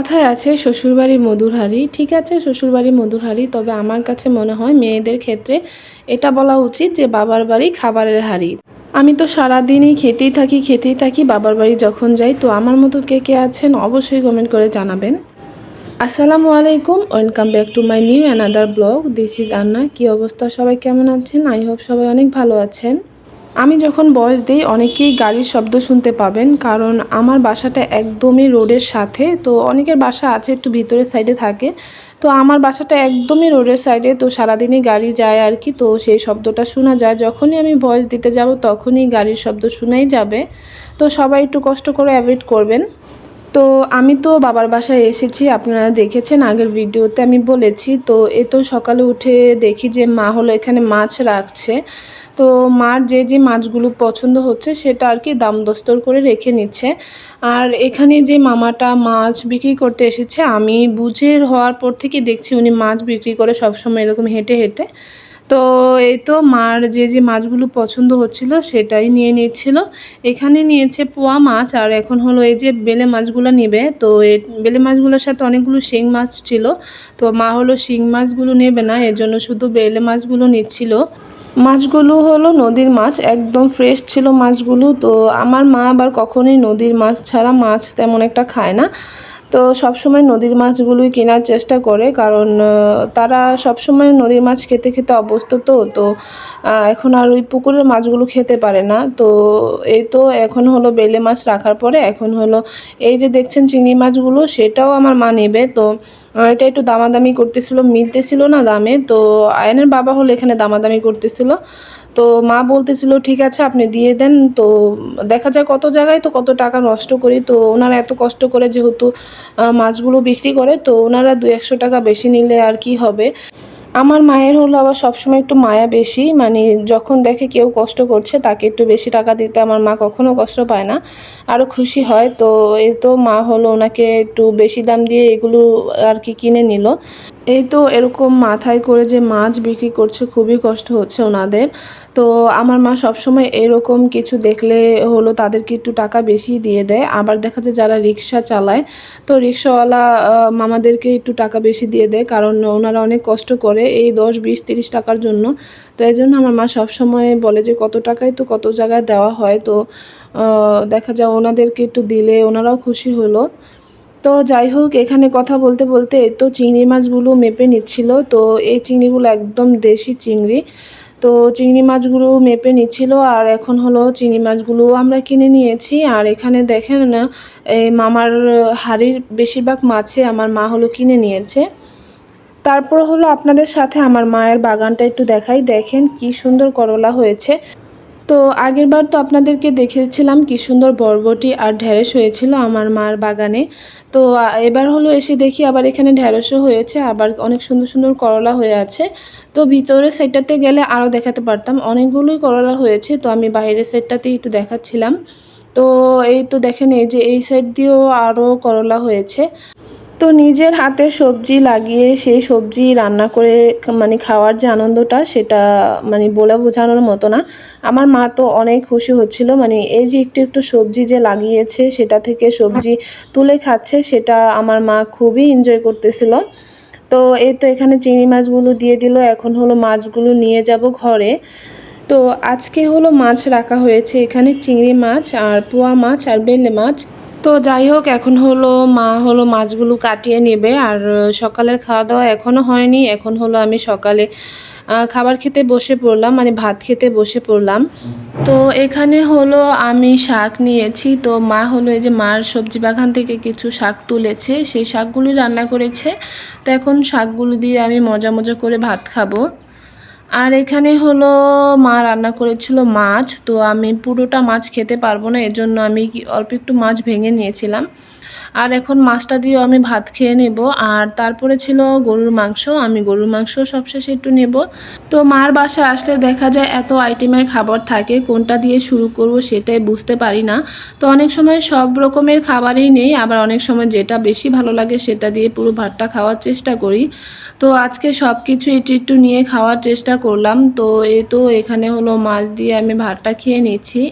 কথায় আছে শ্বশুরবাড়ি মধুর হাঁড়ি। ঠিক আছে, শ্বশুরবাড়ি মধুর হাঁড়ি, তবে আমার কাছে মনে হয় মেয়েদের ক্ষেত্রে এটা বলা উচিত যে বাবার বাড়ি খাবারের হাঁড়ি। আমি তো সারাদিনই খেতেই থাকি বাবার বাড়ি যখন যাই। তো আমার মতো কে কে আছেন অবশ্যই কমেন্ট করে জানাবেন। আসসালামু আলাইকুম, welcome back to my new another blog. This is আন্না। কি অবস্থা, সবাই কেমন আছেন? আই হোপ সবাই অনেক ভালো আছেন। আমি যখন ভয়েস দিই অনেকেই গাড়ির শব্দ শুনতে পাবেন, কারণ আমার বাসাটা একদমই রোডের সাথে। তো অনেকের বাসা আছে একটু ভিতরের সাইডে থাকে, তো আমার বাসাটা একদমই রোডের সাইডে। তো সারাদিনই গাড়ি যায় আর কি, তো সেই শব্দটা শোনা যায়। যখনই আমি ভয়েস দিতে যাব তখনই গাড়ির শব্দ শোনাই যাবে। তো সবাই একটু কষ্ট করে অ্যাভয়েড করবেন। তো আমি তো বাবার বাসায় এসেছি, আপনারা দেখেছেন আগের ভিডিওতে আমি বলেছি। তো এ তো সকালে উঠে দেখি যে মা হলো এখানে মাছ রাখছে। তো মার যে যে মাছগুলো পছন্দ হচ্ছে সেটা আর কি দাম দস্তর করে রেখে নিচ্ছে। আর এখানে যে মামাটা মাছ বিক্রি করতে এসেছে, আমি বুঝে হওয়ার পর থেকে দেখছি উনি মাছ বিক্রি করে সবসময় এরকম হেঁটে হেঁটে। তো এই তো মার যে যে মাছগুলো পছন্দ হচ্ছিল সেটাই নিয়ে নিচ্ছিল। এখানে নিয়েছে পোয়া মাছ, আর এখন হলো এই যে বেলে মাছগুলো নিবে। তো এই বেলে মাছগুলোর সাথে অনেকগুলো শিং মাছ ছিল। তো মা হলো শিং মাছগুলো নেবে না, এর জন্য শুধু বেলে মাছগুলো নিচ্ছিল। মাছগুলো হলো নদীর মাছ, একদম ফ্রেশ ছিল মাছগুলো। তো আমার মা আবার কখনোই নদীর মাছ ছাড়া মাছ তেমন একটা খায় না। তো সবসময় নদীর মাছগুলোই কেনার চেষ্টা করে, কারণ তারা সবসময় নদীর মাছ খেতে খেতে অভ্যস্ত। তো এখন আর ওই পুকুরের মাছগুলো খেতে পারে না। তো এই তো এখন হলো বেলে মাছ রাখার পরে এখন হলো এই যে দেখছেন চিংড়ি মাছগুলো, সেটাও আমার মা নেবে। তো এটা একটু দামাদামি করতেছিল, মিলতেছিল না দামে। তো আয়নের বাবা হলো এখানে দামাদামি করতেছিল। তো মা বলতেছিল ঠিক আছে আপনি দিয়ে দেন। তো দেখা যায় কত জায়গায় তো কত টাকা নষ্ট করি। তো ওনারা এত কষ্ট করে যেহেতু মাছগুলো বিক্রি করে, তো ওনারা 200 টাকা বেশি নিলে আর কি হবে। আমার মায়ের হলো আবার সবসময় একটু মায়া বেশি, মানে যখন দেখে কেউ কষ্ট করছে তাকে একটু বেশি টাকা দিতে আমার মা কখনো কষ্ট পায় না, আরও খুশি হয়। তো এই তো মা হলো ওনাকে একটু বেশি দাম দিয়ে এগুলো আর কি কিনে নিল। এই তো এরকম মাথায় করে যে মাছ বিক্রি করছে, খুবই কষ্ট হচ্ছে ওনাদের। তো আমার মা সবসময় এরকম কিছু দেখলে হলো তাদেরকে একটু টাকা বেশি দিয়ে দেয়। আবার দেখা যায় যারা রিক্সা চালায়, তো রিক্সাওয়ালা মামাদেরকে একটু টাকা বেশি দিয়ে দেয়, কারণ ওনারা অনেক কষ্ট করে এই 10, 20, 30 টাকার জন্য। তো এই জন্য আমার মা সবসময় বলে যে কত টাকায় তো কত জায়গায় দেওয়া হয়। তো দেখা যায় ওনাদেরকে একটু দিলে ওনারাও খুশি হলো। তো যাই হোক, এখানে কথা বলতে বলতে তো চিংড়ি মাছগুলো মেপে নিচ্ছিল। তো এই চিংড়িগুলো একদম দেশি চিংড়ি। তো চিংড়ি মাছগুলো মেপে নিচ্ছিল, আর এখন হলো চিংড়ি মাছগুলো আমরা কিনে নিয়েছি। আর এখানে দেখেন না, এই মামার হাড়ির বেশিরভাগ মাছে আমার মা হলো কিনে নিয়েছে। তারপর হলো আপনাদের সাথে আমার মায়ের বাগানটা একটু দেখাই। দেখেন কি সুন্দর করলা হয়েছে। তো আগেরবার তো আপনাদেরকে দেখেছিলাম কি সুন্দর বরবটি আর ঢ্যাঁড়স হয়েছিল আমার মার বাগানে। তো এবার হলো এসে দেখি আবার এখানে ঢ্যাঁড়সও হয়েছে, আবার অনেক সুন্দর সুন্দর করলা হয়ে আছে। তো ভিতরের সাইডটাতে গেলে আরও দেখাতে পারতাম, অনেকগুলোই করলা হয়েছে। তো আমি বাইরের সাইডটাতেই একটু দেখাচ্ছিলাম। তো এই তো দেখেন এই যে এই সাইড দিয়েও আরও করলা হয়েছে। তো নিজের হাতের সবজি লাগিয়ে সেই সবজি রান্না করে মানে খাওয়ার যে আনন্দটা, সেটা মানে বলে বোঝানোর মতো না। আমার মা তো অনেক খুশি হচ্ছিল, মানে এই যে একটু একটু সবজি যে লাগিয়েছে সেটা থেকে সবজি তুলে খাচ্ছে, সেটা আমার মা খুবই এনজয় করতেছিল। তো এই তো এখানে চিংড়ি মাছগুলো দিয়ে দিল, এখন হলো মাছগুলো নিয়ে যাব ঘরে। তো আজকে হলো মাছ রাখা হয়েছে এখানে, চিংড়ি মাছ আর পোয়া মাছ আর বেলে মাছ। তো যাই হোক, এখন হলো মা হলো মাছগুলো কাটিয়ে নেবে। আর সকালের খাওয়া দাওয়া এখনও হয়নি। এখন হলো আমি সকালে খাবার খেতে বসে পড়লাম, মানে ভাত খেতে বসে পড়লাম। তো এখানে হলো আমি শাক নিয়েছি। তো মা হলো এই যে মার সবজি বাগান থেকে কিছু শাক তুলেছে, সেই শাকগুলি রান্না করেছে। তো এখন শাকগুলো দিয়ে আমি মজা মজা করে ভাত খাবো। আর এখানে হলো মা রান্না করেছিল মাছ। তো আমি পুরোটা মাছ খেতে পারবো না, এজন্য আমি অল্প একটু মাছ ভেঙে নিয়েছিলাম। আর এখন মাছটা দিয়েও আমি ভাত খেয়ে নেব। আর তারপরে ছিল গরুর মাংস, আমি গরুর মাংস সবশেষে একটু নেব। তো মার বাসায় আসলে দেখা যায় এত আইটেমের খাবার থাকে, কোনটা দিয়ে শুরু করব সেটাই বুঝতে পারি না। তো অনেক সময় সব রকমের খাবারই নেই, আবার অনেক সময় যেটা বেশি ভালো লাগে সেটা দিয়ে পুরো ভাতটা খাওয়ার চেষ্টা করি। তো আজকে সব কিছু একটু একটু নিয়ে খাওয়ার চেষ্টা করলাম। তো এই তো এখানে হলো মাছ দিয়ে আমি ভাতটা খেয়ে নিচ্ছি।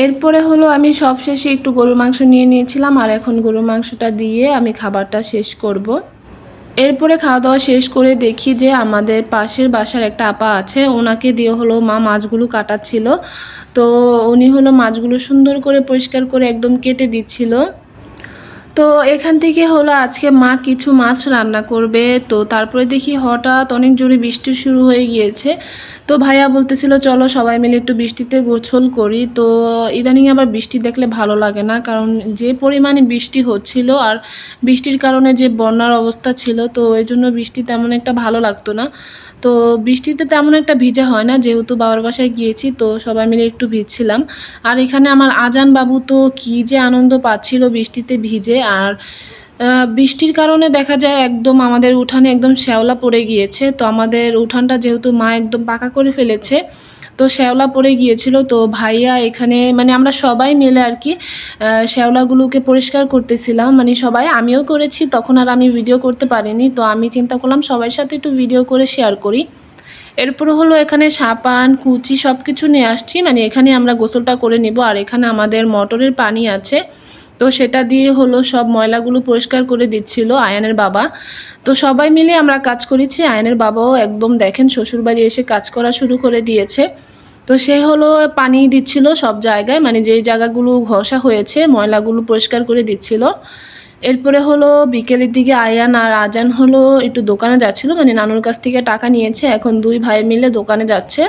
এরপরে হলো আমি সবশেষে একটু গরুর মাংস নিয়ে নিয়েছিলাম, আর এখন গরুর মাংসটা দিয়ে আমি খাবারটা শেষ করব। এরপরে খাওয়া দাওয়া শেষ করে দেখি যে আমাদের পাশের বাসার একটা আপা আছে, ওনাকে দিয়ে হলো মা মাছগুলো কাটাচ্ছিল। তো উনি হলো মাছগুলো সুন্দর করে পরিষ্কার করে একদম কেটে দিচ্ছিল। তো এখান থেকে হলো আজকে মা কিছু মাছ রান্না করবে। তো তারপরে দেখি হঠাৎ অনেক জোরে বৃষ্টি শুরু হয়ে গিয়েছে। তো ভাইয়া বলতেছিল চলো সবাই মিলে একটু বৃষ্টিতে গোসল করি। তো ইদানিং আবার বৃষ্টি দেখলে ভালো লাগে না, কারণ যে পরিমাণে বৃষ্টি হচ্ছিল আর বৃষ্টির কারণে যে বন্যার অবস্থা ছিল, তো এই জন্য বৃষ্টি তেমন একটা ভালো লাগতো না। তো বৃষ্টিতে তেমন একটা ভিজা হয় না, যেহেতু বাবার বাসায় গিয়েছি তো সবাই মিলে একটু ভিজছিলাম। আর এখানে আমার আজান বাবু তো কী যে আনন্দ পাচ্ছিল বৃষ্টিতে ভিজে। আর বৃষ্টির কারণে দেখা যায় একদম আমাদের উঠানে একদম শ্যাওলা পড়ে গিয়েছে। তো আমাদের উঠানটা যেহেতু মা একদম পাকা করে ফেলেছে, তো শ্যাওলা পড়ে গিয়েছিল। তো ভাইয়া এখানে মানে আমরা সবাই মিলে আর কি শ্যাওলাগুলোকে পরিষ্কার করতেছিলাম, মানে সবাই, আমিও করেছি। তখন আর আমি ভিডিও করতে পারিনি, তো আমি চিন্তা করলাম সবার সাথে একটু ভিডিও করে শেয়ার করি। এরপর হলো এখানে সাবান কুচি সব কিছু নিয়ে আসছি, মানে এখানে আমরা গোসলটা করে নিব। আর এখানে আমাদের মোটরের পানি আছে, তো সেটা দিয়ে হলো সব ময়লাগুলো পরিষ্কার করে দিচ্ছিল আয়ানের বাবা। তো সবাই মিলে আমরা কাজ করেছি। আয়ানের বাবাও একদম দেখেন শ্বশুরবাড়ি এসে কাজ করা শুরু করে দিয়েছে। তো সে হলো পানি দিচ্ছিল সব জায়গায়, মানে যেই জায়গাগুলো ঘষা হয়েছে ময়লাগুলো পরিষ্কার করে দিচ্ছিল। এরপরে হলো বিকেলের দিকে আয়ান আর আজান হলো একটু দোকানে যাচ্ছিল, মানে নানুর কাছ থেকে টাকা নিয়েছে, এখন দুই ভাই মিলে দোকানে যাচ্ছে।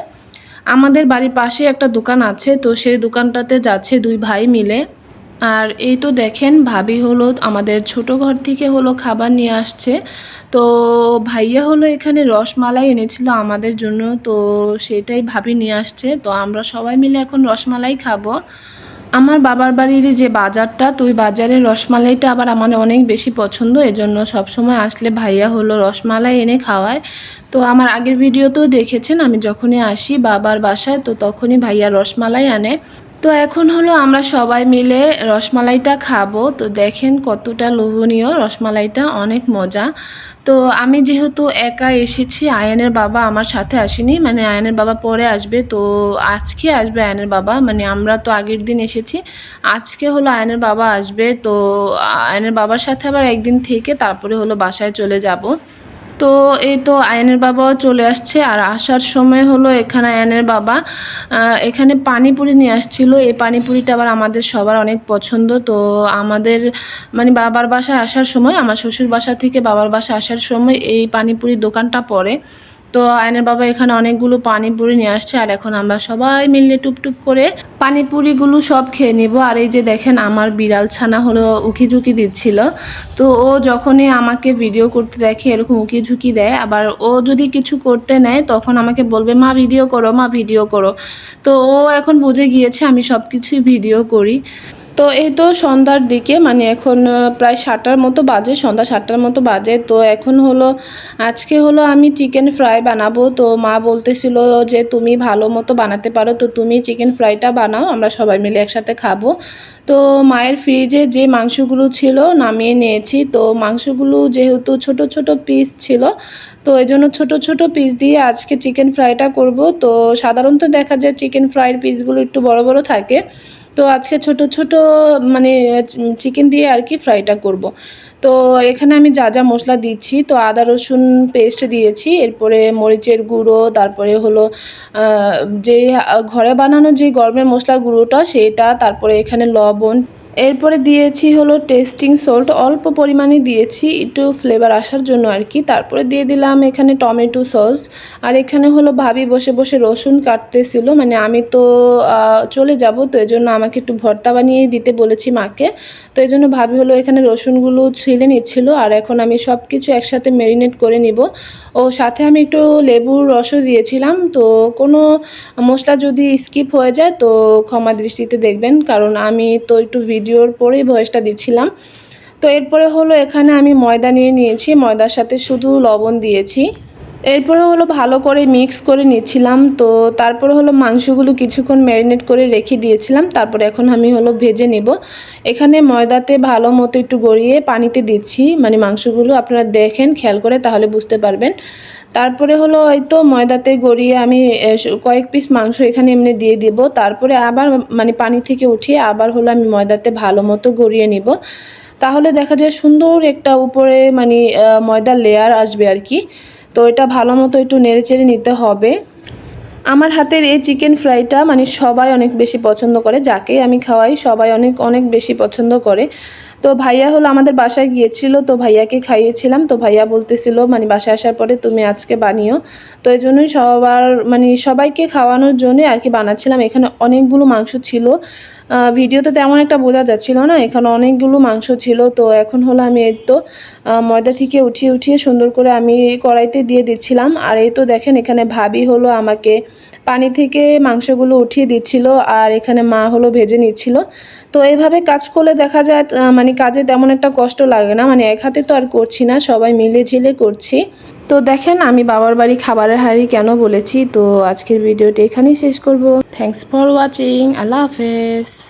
আমাদের বাড়ির পাশে একটা দোকান আছে, তো সেই দোকানটাতে যাচ্ছে দুই ভাই মিলে। আর এই তো দেখেন ভাবি হলো আমাদের ছোট ঘর থেকে হলো খাবার নিয়ে আসছে। তো ভাইয়া হলো এখানে রসমালাই এনেছিল আমাদের জন্য, তো সেটাই ভাবি নিয়ে আসছে। তো আমরা সবাই মিলে এখন রসমালাই খাবো। আমার বাবার বাড়ির যে বাজারটা, তো ওই বাজারের রসমালাইটা আবার আমার অনেক বেশি পছন্দ, এজন্য সবসময় আসলে ভাইয়া হলো রসমালাই এনে খাওয়ায়। তো আমার আগের ভিডিওতেও দেখেছেন আমি যখনই আসি বাবার বাসায়, তো তখনই ভাইয়া রসমালাই আনে। তো এখন হলো আমরা সবাই মিলে রসমালাইটা খাবো। তো দেখেন কতটা লোভনীয়, রসমালাইটা অনেক মজা। তো আমি যেহেতু একা এসেছি, আয়ানের বাবা আমার সাথে আসেনি, মানে আয়ানের বাবা পরে আসবে। তো আজকে আসবে আয়ানের বাবা, মানে আমরা তো আগের দিন এসেছি, আজকে হলো আয়ানের বাবা আসবে। তো আয়ানের বাবার সাথে আবার একদিন থেকে তারপরে হলো বাসায় চলে যাব। তো এই তো আয়ানের বাবাও চলে আসছে। আর আসার সময় হলো এখানে আয়ানের বাবা এখানে পানিপুরি নিয়ে আসছিল। এই পানিপুরিটা আবার আমাদের সবার অনেক পছন্দ। তো আমাদের মানে বাবার বাসায় আসার সময়, আমার শ্বশুর বাসা থেকে বাবার বাসায় আসার সময় এই পানিপুরির দোকানটা পড়ে। তো আয়নের বাবা এখানে অনেকগুলো পানিপুরি নিয়ে আসছে, আর এখন আমরা সবাই মিলে টুপটুপ করে পানিপুরিগুলো সব খেয়ে নিব। আর এই যে দেখেন আমার বিড়াল ছানা হলো উকিঝুঁকি দিচ্ছিল। তো ও যখনই আমাকে ভিডিও করতে দেখে এরকম উকিঝুঁকি দেয়, আবার ও যদি কিছু করতে নেয় তখন আমাকে বলবে মা ভিডিও করো, মা ভিডিও করো। তো ও এখন বুঝে গিয়েছে আমি সব কিছুই ভিডিও করি। তো এই তো সন্ধ্যার দিকে, মানে এখন প্রায় 7টার মতো বাজে, সন্ধ্যা 7টার মতো বাজে। তো এখন হলো আজকে হলো আমি চিকেন ফ্রাই বানাবো। তো মা বলতেছিল যে তুমি ভালো মতো বানাতে পারো, তো তুমি চিকেন ফ্রাইটা বানাও, আমরা সবাই মিলে একসাথে খাবো। তো মায়ের ফ্রিজে যে মাংসগুলো ছিল নামিয়ে নিয়েছি। তো মাংসগুলো যেহেতু ছোট ছোট পিস ছিল, তো এই জন্য ছোটো ছোটো পিস দিয়ে আজকে চিকেন ফ্রাইটা করব। তো সাধারণত দেখা যায় চিকেন ফ্রাইয়ের পিসগুলো একটু বড় বড় থাকে, তো আজকে ছোট ছোট মানে চিকেন দিয়ে আর কি ফ্রাইটা করব। তো এখানে আমি যা যা মশলা দিচ্ছি, তো আদা রসুন পেস্ট দিয়েছি, এরপরে মরিচের গুঁড়ো, তারপরে হলো যে ঘরে বানানো যে গরমের মশলা গুঁড়োটা সেটা, তারপরে এখানে লবণ, এরপরে দিয়েছি হলো টেস্টিং সল্ট, অল্প পরিমাণে দিয়েছি একটু ফ্লেভার আসার জন্য আর কি। তারপরে দিয়ে দিলাম এখানে টমেটো সস। আর এখানে হলো ভাবি বসে বসে রসুন কাটতেছিল, মানে আমি তো চলে যাব, তো এই জন্য আমাকে একটু ভর্তা বানিয়ে দিতে বলেছি মাকে। তো এই জন্য ভাবি হলো এখানে রসুনগুলো ছিলে নিচ্ছিল। আর এখন আমি সব কিছু একসাথে ম্যারিনেট করে নিব। ও সাথে আমি একটু লেবুর রসও দিয়েছিলাম। তো কোনো মশলা যদি স্কিপ হয়ে যায় তো ক্ষমা দৃষ্টিতে দেখবেন, কারণ আমি তো একটু ভিডিওর পরেই ভয়েসটা দিচ্ছিলাম। তো এরপরে হলো এখানে আমি ময়দা নিয়ে নিয়েছি, ময়দার সাথে শুধু লবণ দিয়েছি। এরপরে হলো ভালো করে মিক্স করে নিচ্ছিলাম। তো তারপরে হলো মাংসগুলো কিছুক্ষণ ম্যারিনেট করে রেখে দিয়েছিলাম, তারপরে এখন আমি হলো ভেজে নেব। এখানে ময়দাতে ভালো মতো একটু গড়িয়ে পানিতে দিচ্ছি, মানে মাংসগুলো আপনারা দেখেন খেয়াল করে তাহলে বুঝতে পারবেন। তারপরে হলো হয়তো ময়দাতে গড়িয়ে আমি কয়েক পিস মাংস এখানে এমনি দিয়ে দিব। তারপরে আবার মানে পানি থেকে উঠিয়ে আবার হলো আমি ময়দাতে ভালো মতো গড়িয়ে নিব। তাহলে দেখা যায় সুন্দর একটা উপরে মানে ময়দার লেয়ার আসবে আর কি। তো এটা ভালো মতো একটু নেড়েচেড়ে নিতে হবে। আমার হাতের এই চিকেন ফ্রাইটা মানে সবাই অনেক বেশি পছন্দ করে, যাকেই আমি খাওয়াই সবাই অনেক অনেক বেশি পছন্দ করে। তো ভাইয়া হলো আমাদের বাসায় গিয়েছিল, তো ভাইয়াকে খাইয়েছিলাম। তো ভাইয়া বলতেছিল মানে বাসায় আসার পরে তুমি আজকে বানিও। তো এই জন্যই সবার মানে সবাইকে খাওয়ানোর জন্যই আর কি বানাচ্ছিলাম। এখানে অনেকগুলো মাংস ছিল, ভিডিওতে তেমন একটা বোঝা যাচ্ছিল না, এখানে অনেকগুলো মাংস ছিল। তো এখন হলো আমি এই তো ময়দা থেকে উঠিয়ে উঠিয়ে সুন্দর করে আমি কড়াইতে দিয়ে দিচ্ছিলাম। আর এই তো দেখেন এখানে ভাবি হলো আমাকে পানি থেকে মাংসগুলো উঠিয়ে দিচ্ছিল, আর এখানে মা হলো ভেজে নিচ্ছিল। তো এইভাবে কাজ করলে দেখা যায় মানে কাজে তেমন একটা কষ্ট লাগে না, মানে এক হাতে তো আর করছি না, সবাই মিলে ঝিলে করছি। তো দেখেন আমি বাবার বাড়ি খাবারের হাঁড়ি কেন বলেছি। তো আজকের ভিডিওটি এখানেই শেষ করব। Thanks for watching. আল্লাহ হাফেজ।